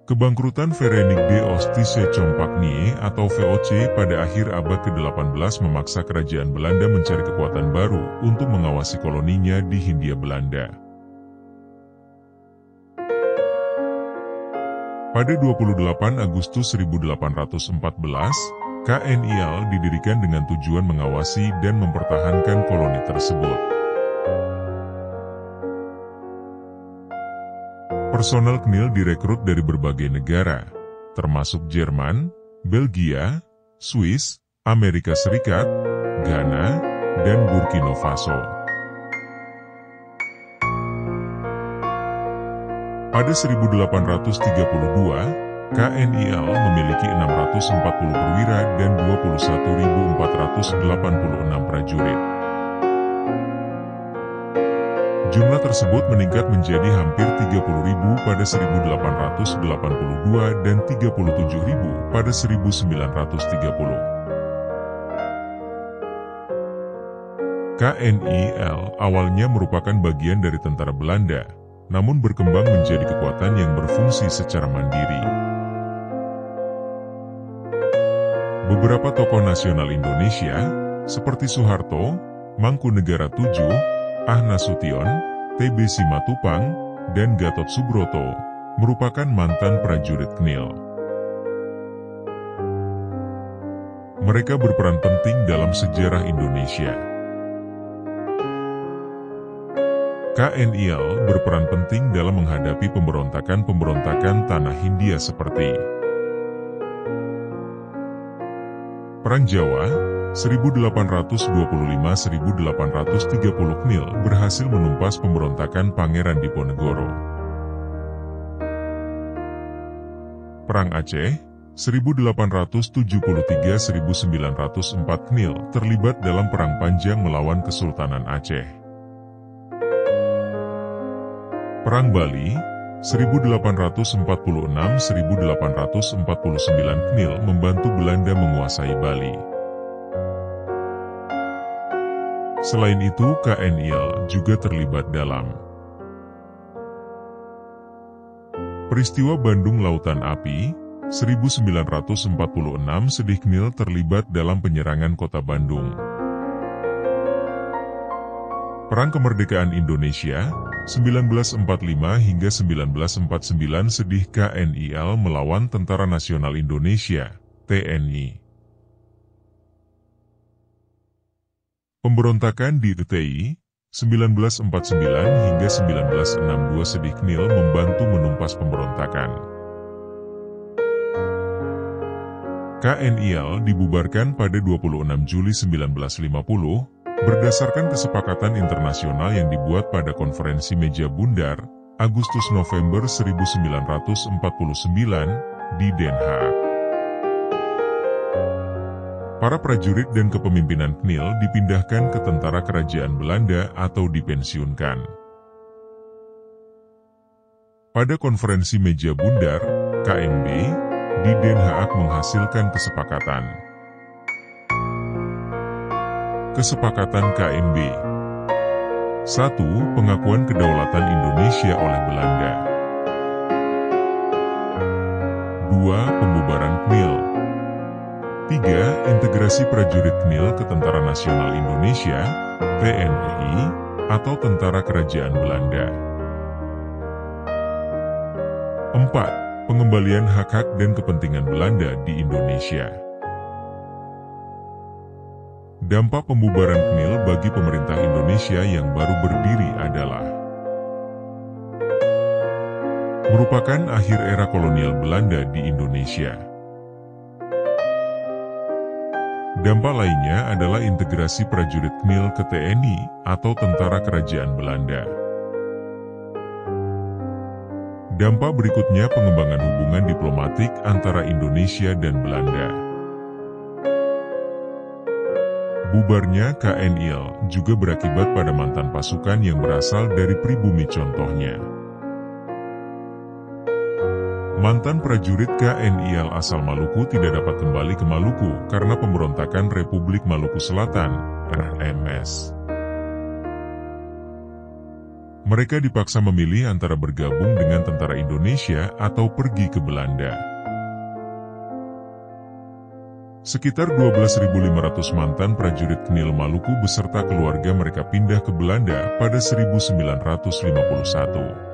Kebangkrutan Verenigde Ostische Compagnie atau VOC pada akhir abad ke-18 memaksa kerajaan Belanda mencari kekuatan baru untuk mengawasi koloninya di Hindia Belanda. Pada 28 Agustus 1814, KNIL didirikan dengan tujuan mengawasi dan mempertahankan koloni tersebut. Personel KNIL direkrut dari berbagai negara, termasuk Jerman, Belgia, Swiss, Amerika Serikat, Ghana, dan Burkina Faso. Pada 1832, KNIL memiliki 640 perwira dan 21.486 prajurit. Jumlah tersebut meningkat menjadi hampir 30.000 pada 1882 dan 37.000 pada 1930. KNIL awalnya merupakan bagian dari tentara Belanda, namun berkembang menjadi kekuatan yang berfungsi secara mandiri. Beberapa tokoh nasional Indonesia, seperti Soeharto, Mangkunegara VII, Ah Nasution, TB Simatupang, dan Gatot Subroto, merupakan mantan prajurit KNIL. Mereka berperan penting dalam sejarah Indonesia. KNIL berperan penting dalam menghadapi pemberontakan-pemberontakan tanah Hindia seperti Perang Jawa, 1825-1830 KNIL berhasil menumpas pemberontakan Pangeran Diponegoro. Perang Aceh, 1873-1904 KNIL terlibat dalam Perang Panjang melawan Kesultanan Aceh. Perang Bali, 1846-1849 KNIL membantu Belanda menguasai Bali. Selain itu, KNIL juga terlibat dalam peristiwa Bandung Lautan Api, 1946 sedih KNIL terlibat dalam penyerangan kota Bandung. Perang Kemerdekaan Indonesia, 1945 hingga 1949 sedih KNIL melawan Tentara Nasional Indonesia, TNI. Pemberontakan di TTI, 1949 hingga 1962 sedih KNIL membantu menumpas pemberontakan. KNIL dibubarkan pada 26 Juli 1950, berdasarkan kesepakatan internasional yang dibuat pada Konferensi Meja Bundar, Agustus-November 1949, di Den Haag. Para prajurit dan kepemimpinan KNIL dipindahkan ke tentara kerajaan Belanda atau dipensiunkan. Pada Konferensi Meja Bundar, KMB, di Den Haag menghasilkan kesepakatan. Kesepakatan KMB 1. Pengakuan kedaulatan Indonesia oleh Belanda. 2. Pembubaran KNIL. 3. Integrasi prajurit KNIL ke Tentara Nasional Indonesia, TNI, atau Tentara Kerajaan Belanda. 4. Pengembalian hak-hak dan kepentingan Belanda di Indonesia. Dampak pembubaran KNIL bagi pemerintah Indonesia yang baru berdiri adalah merupakan akhir era kolonial Belanda di Indonesia. Dampak lainnya adalah integrasi prajurit KNIL ke TNI atau Tentara Kerajaan Belanda. Dampak berikutnya pengembangan hubungan diplomatik antara Indonesia dan Belanda. Bubarnya KNIL juga berakibat pada mantan pasukan yang berasal dari pribumi contohnya. Mantan prajurit KNIL asal Maluku tidak dapat kembali ke Maluku karena pemberontakan Republik Maluku Selatan, RMS. Mereka dipaksa memilih antara bergabung dengan tentara Indonesia atau pergi ke Belanda. Sekitar 12.500 mantan prajurit Knil Maluku beserta keluarga mereka pindah ke Belanda pada 1951.